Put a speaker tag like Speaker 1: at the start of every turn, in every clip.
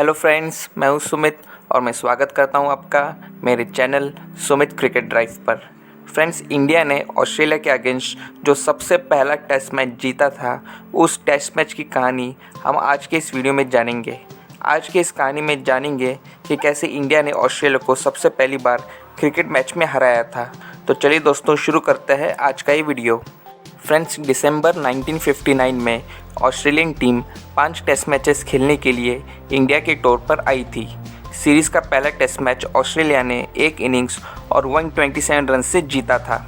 Speaker 1: Hello friends, मैं हूं सुमित और मैं स्वागत करता हूं आपका मेरे चैनल सुमित क्रिकेट ड्राइव पर। फ्रेंड्स, इंडिया ने ऑस्ट्रेलिया के अगेंस्ट जो सबसे पहला टेस्ट मैच जीता था, उस टेस्ट मैच की कहानी हम आज के इस वीडियो में जानेंगे। आज के इस कहानी में जानेंगे कि कैसे इंडिया ने ऑस्ट्रेलिया को सबसे पहली बार क्रिकेट मैच में हराया था। तो चलिए दोस्तों, शुरू करते हैं आज का ये वीडियो। फ्रेंड्स, दिसंबर 1959 में ऑस्ट्रेलियन टीम 5 टेस्ट मैचेस खेलने के लिए इंडिया के टूर पर आई थी। सीरीज़ का पहला टेस्ट मैच ऑस्ट्रेलिया ने 1 इनिंग्स और 127 रन से जीता था।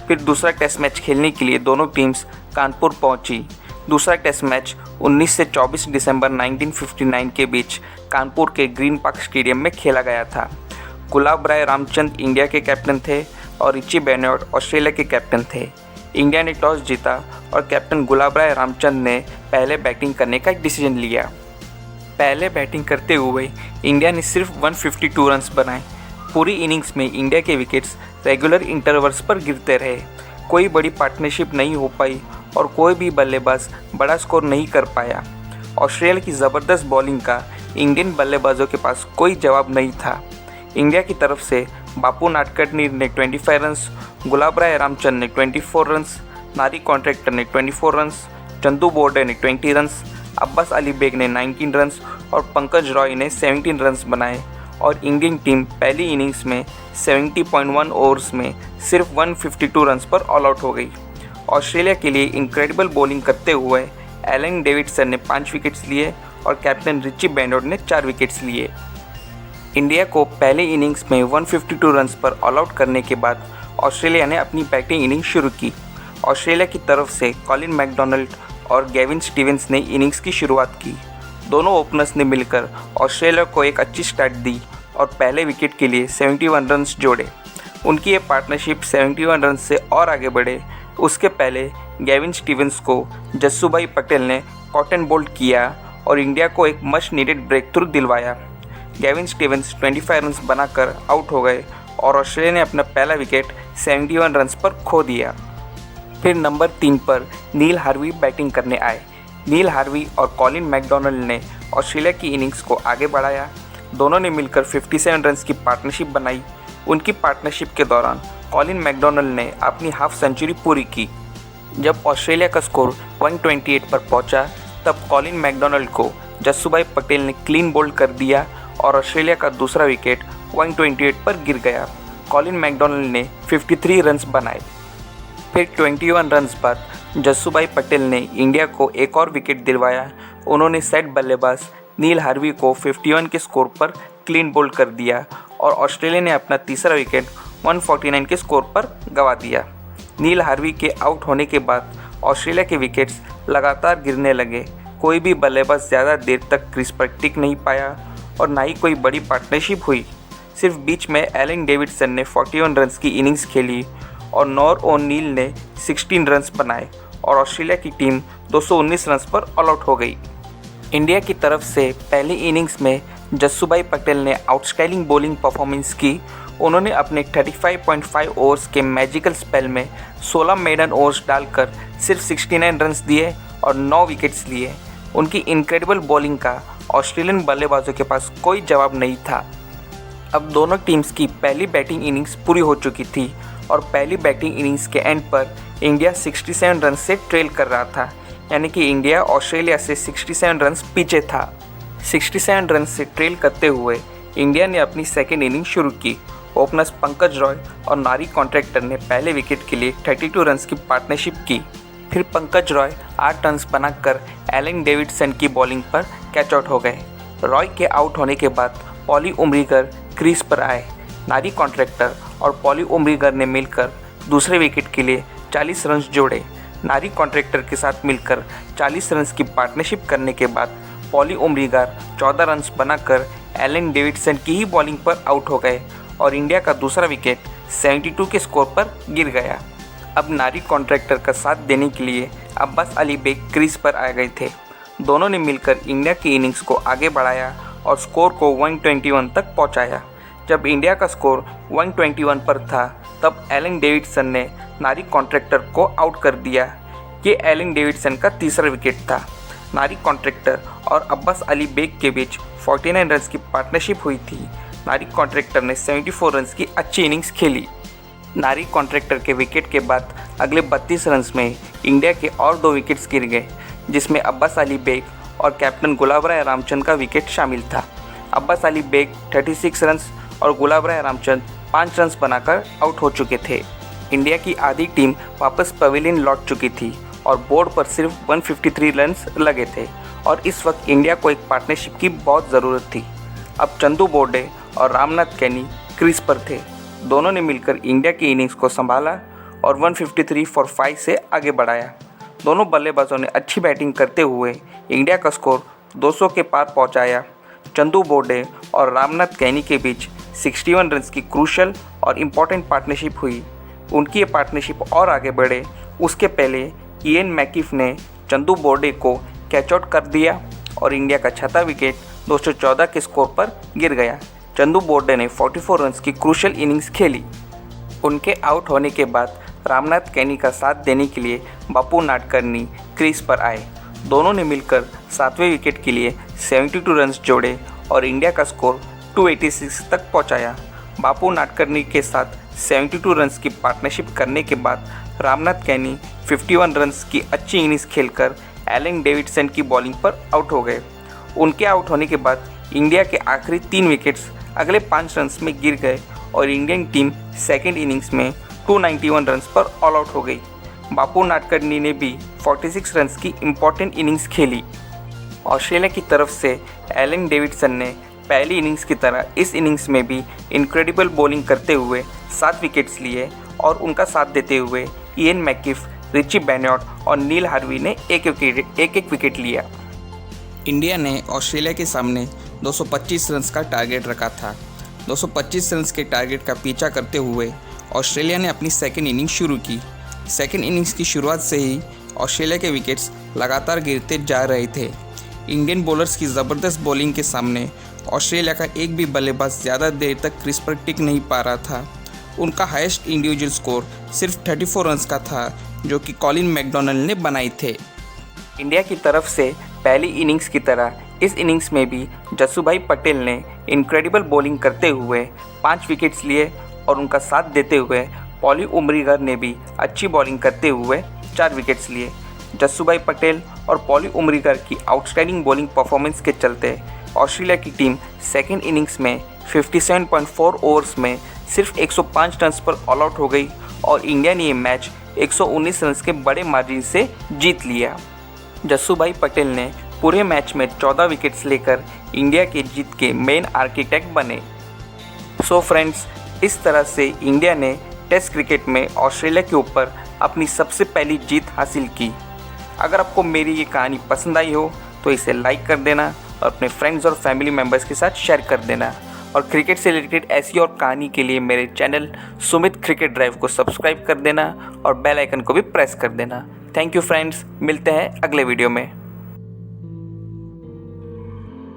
Speaker 1: फिर दूसरा टेस्ट मैच खेलने के लिए दोनों टीम्स कानपुर पहुंची। दूसरा टेस्ट मैच 19 से 24 दिसंबर 1959 के बीच कानपुर के ग्रीन पार्क स्टेडियम में खेला गया था। गुलाबराय रामचंद इंडिया के कैप्टन थे और रिची बेनोट ऑस्ट्रेलिया के कैप्टन थे। इंडिया ने टॉस जीता और कैप्टन गुलाबराय रामचंद ने पहले बैटिंग करने का डिसीजन लिया। पहले बैटिंग करते हुए इंडिया ने सिर्फ 152 रन्स बनाए। पूरी इनिंग्स में इंडिया के विकेट्स रेगुलर इंटरवल्स पर गिरते रहे। कोई बड़ी पार्टनरशिप नहीं हो पाई और कोई भी बल्लेबाज बड़ा स्कोर नहीं कर पाया। ऑस्ट्रेलिया की ज़बरदस्त बॉलिंग का इंडियन बल्लेबाजों के पास कोई जवाब नहीं था। इंडिया की तरफ से बापू नाडकर्णी ने 25 रन्स, गुलाबराय रामचंद ने 24 रन्स, नारी कॉन्ट्रैक्टर ने 24 रन्स, चंदू बोर्डे ने 20 रन्स, अब्बास अली बेग ने 19 रन्स और पंकज रॉय ने 17 रन्स बनाए और इंडियन टीम पहली इनिंग्स में 70.1 ओवर्स में सिर्फ 152 रन्स पर ऑल आउट हो गई। ऑस्ट्रेलिया के लिए इनक्रेडिबल बॉलिंग करते हुए एलन डेविडसन ने 5 विकेट्स लिए और कैप्टन रिची बेनोट ने 4 विकेट्स लिए। इंडिया को पहले इनिंग्स में 152 रन्स पर ऑल आउट करने के बाद ऑस्ट्रेलिया ने अपनी बैटिंग इनिंग्स शुरू की। ऑस्ट्रेलिया की तरफ से कॉलिन मैकडोनाल्ड और गेविन स्टीवेंस ने इनिंग्स की शुरुआत की। दोनों ओपनर्स ने मिलकर ऑस्ट्रेलिया को एक अच्छी स्टार्ट दी और पहले विकेट के लिए 71 रन्स जोड़े। उनकी ये पार्टनरशिप 71 रन्स से और आगे बढ़े उसके पहले गेविन स्टीवेंस को जस्सूभाई पटेल ने कॉटन बोल्ट किया और इंडिया को एक मच नीडेड ब्रेक थ्रू दिलवाया। गेविन स्टीवेंस 25 रन्स बनाकर आउट हो गए और ऑस्ट्रेलिया ने अपना पहला विकेट 71 रन्स पर खो दिया। फिर नंबर 3 पर नील हार्वी बैटिंग करने आए। नील हार्वी और कॉलिन मैकडोनाल्ड ने ऑस्ट्रेलिया की इनिंग्स को आगे बढ़ाया। दोनों ने मिलकर 57 रन्स की पार्टनरशिप बनाई। उनकी पार्टनरशिप के दौरान कॉलिन मैकडोनाल्ड ने अपनी हाफ सेंचुरी पूरी की। जब ऑस्ट्रेलिया का स्कोर 128 पर पहुंचा, तब कॉलिन मैकडोनाल्ड को जस्सूभाई पटेल ने क्लीन बोल्ड कर दिया और ऑस्ट्रेलिया का दूसरा विकेट 128 पर गिर गया। कॉलिन मैकडोनाल्ड ने 53 रन्स बनाए। फिर 21 रन्स बाद जस्सूभाई पटेल ने इंडिया को एक और विकेट दिलवाया। उन्होंने सेट बल्लेबाज नील हार्वी को 51 के स्कोर पर क्लीन बोल्ड कर दिया और ऑस्ट्रेलिया ने अपना तीसरा विकेट 149 के स्कोर पर गंवा दिया। नील हार्वी के आउट होने के बाद ऑस्ट्रेलिया के विकेट्स लगातार गिरने लगे। कोई भी बल्लेबाज ज़्यादा देर तक क्रीज पर टिक नहीं पाया और ना ही कोई बड़ी पार्टनरशिप हुई। सिर्फ बीच में एलन डेविडसन ने 41 रन्स की इनिंग्स खेली और नॉर ओ'नील ने 16 रन्स बनाए और ऑस्ट्रेलिया की टीम 219 रन्स पर ऑल आउट हो गई। इंडिया की तरफ से पहली इनिंग्स में जस्सूभाई पटेल ने आउटस्टैंडिंग बॉलिंग परफॉर्मेंस की। उन्होंने अपने 35.5 ओवर्स के मैजिकल स्पेल में 16 मेडन ओवर्स डालकर सिर्फ 69 रन्स दिए और 9 विकेट्स लिए। उनकी इनक्रेडिबल बॉलिंग का ऑस्ट्रेलियन बल्लेबाजों के पास कोई जवाब नहीं था। अब दोनों टीम्स की पहली बैटिंग इनिंग्स पूरी हो चुकी थी और पहली बैटिंग इनिंग्स के एंड पर इंडिया 67 रन से ट्रेल कर रहा था, यानी कि इंडिया ऑस्ट्रेलिया से 67 रन पीछे था। 67 रन से ट्रेल करते हुए इंडिया ने अपनी सेकेंड इनिंग शुरू की। ओपनर्स पंकज रॉय और नारी कॉन्ट्रैक्टर ने पहले विकेट के लिए 32 रन की पार्टनरशिप की। फिर पंकज रॉय 8 रन्स बनाकर एलन डेविडसन की बॉलिंग पर कैच आउट हो गए। रॉय के आउट होने के बाद पॉली उमरीगर क्रीज पर आए। नारी कॉन्ट्रैक्टर और पॉली उमरीगर ने मिलकर दूसरे विकेट के लिए 40 रन्स जोड़े। नारी कॉन्ट्रैक्टर के साथ मिलकर 40 रन्स की पार्टनरशिप करने के बाद पॉली उमरीगर 14 रन्स बनाकर एलन डेविडसन की ही बॉलिंग पर आउट हो गए और इंडिया का दूसरा विकेट 72 के स्कोर पर गिर गया। अब नारी कॉन्ट्रैक्टर का साथ देने के लिए अब्बास अली बेग क्रीज पर आ गए थे। दोनों ने मिलकर इंडिया की इनिंग्स को आगे बढ़ाया और स्कोर को 121 तक पहुंचाया। जब इंडिया का स्कोर 121 पर था, तब एलन डेविडसन ने नारी कॉन्ट्रैक्टर को आउट कर दिया। ये एलन डेविडसन का तीसरा विकेट था। नारी कॉन्ट्रैक्टर और अब्बास अली बेग के बीच 49 रन्स की पार्टनरशिप हुई थी, नारी कॉन्ट्रैक्टर ने 74 रन्स की अच्छी इनिंग्स खेली। नारी कॉन्ट्रैक्टर के विकेट के बाद अगले 32 रन्स में इंडिया के और 2 विकेट्स गिर गए, जिसमें अब्बास अली बेग और कैप्टन गुलाबराय रामचंद का विकेट शामिल था। अब्बास अली बेग 36 रन्स और गुलाबराय रामचंद 5 रन्स बनाकर आउट हो चुके थे। इंडिया की आधी टीम वापस पवेलियन लौट चुकी थी और बोर्ड पर सिर्फ 153 रन्स लगे थे और इस वक्त इंडिया को एक पार्टनरशिप की बहुत ज़रूरत थी। अब चंदू बोर्डे और रामनाथ कैनी क्रीज पर थे। दोनों ने मिलकर इंडिया की इनिंग्स को संभाला और 153 फॉर 5 से आगे बढ़ाया। दोनों बल्लेबाजों ने अच्छी बैटिंग करते हुए इंडिया का स्कोर 200 के पार पहुंचाया। चंदू बोर्डे और रामनाथ कैनी के बीच 61 रन्स की क्रूशल और इम्पॉर्टेंट पार्टनरशिप हुई। उनकी ये पार्टनरशिप और आगे बढ़े उसके पहले इयन मैकिफ ने चंदू बोर्डे को कैच आउट कर दिया और इंडिया का छठा विकेट 214 के स्कोर पर गिर गया। चंदू बोर्डे ने 44 रन्स की क्रूशल इनिंग्स खेली। उनके आउट होने के बाद रामनाथ कैनी का साथ देने के लिए बापू नाडकर्णी क्रीज पर आए। दोनों ने मिलकर 7वें विकेट के लिए 72 रन्स जोड़े और इंडिया का स्कोर 286 तक पहुंचाया। बापू नाडकर्णी के साथ 72 रन्स की पार्टनरशिप करने के बाद रामनाथ कैनी 51 रन्स की अच्छी इनिंग्स खेलकर एलन डेविडसन की बॉलिंग पर आउट हो गए। उनके आउट होने के बाद इंडिया के आखिरी 3 विकेट्स अगले 5 रन्स में गिर गए और इंडियन टीम सेकेंड इनिंग्स में 291 रन्स पर ऑल आउट हो गई। बापू नाडकर्णी ने भी 46 रन्स की इम्पॉर्टेंट इनिंग्स खेली। ऑस्ट्रेलिया की तरफ से एलन डेविडसन ने पहली इनिंग्स की तरह इस इनिंग्स में भी इनक्रेडिबल बॉलिंग करते हुए 7 विकेट्स लिए और उनका साथ देते हुए इयन मैकिफ, रिची बेन्योट और नील हार्वी ने एक एक विकेट लिया। इंडिया ने ऑस्ट्रेलिया के सामने 225 रन्स का टारगेट रखा था। 225 रन्स के टारगेट का पीछा करते हुए ऑस्ट्रेलिया ने अपनी सेकेंड इनिंग्स शुरू की। सेकेंड इनिंग्स की शुरुआत से ही ऑस्ट्रेलिया के विकेट्स लगातार गिरते जा रहे थे। इंडियन बॉलर्स की ज़बरदस्त बॉलिंग के सामने ऑस्ट्रेलिया का एक भी बल्लेबाज ज़्यादा देर तक क्रीज पर टिक नहीं पा रहा था। उनका हाईएस्ट इंडिविजुअल स्कोर सिर्फ 34 रन्स का था, जो कि कॉलिन मैकडोनल्ड ने बनाए थे। इंडिया की तरफ से पहली इनिंग्स की तरह इस इनिंग्स में भी जस्सूभाई पटेल ने इनक्रेडिबल बॉलिंग करते हुए 5 विकेट्स लिए और उनका साथ देते हुए पॉली उमरीगर ने भी अच्छी बॉलिंग करते हुए 4 विकेट्स लिए। जस्सूभाई पटेल और पॉली उमरीगर की आउटस्टैंडिंग बॉलिंग परफॉर्मेंस के चलते ऑस्ट्रेलिया की टीम सेकेंड इनिंग्स में 57.4 ओवर्स में सिर्फ 105 रन्स पर ऑल आउट हो गई और इंडिया ने ये मैच 119 रन्स के बड़े मार्जिन से जीत लिया। जस्सूभाई पटेल ने पूरे मैच में 14 विकेट्स लेकर इंडिया के जीत के मेन आर्किटेक्ट बने। सो फ्रेंड्स, इस तरह से इंडिया ने टेस्ट क्रिकेट में ऑस्ट्रेलिया के ऊपर अपनी सबसे पहली जीत हासिल की। अगर आपको मेरी ये कहानी पसंद आई हो तो इसे लाइक कर देना और अपने फ्रेंड्स और फैमिली मेम्बर्स के साथ शेयर कर देना और क्रिकेट से रिलेटेड ऐसी और कहानी के लिए मेरे चैनल सुमित क्रिकेट ड्राइव को सब्सक्राइब कर देना और बेल आइकन को भी प्रेस कर देना। थैंक यू फ्रेंड्स, मिलते हैं अगले वीडियो में।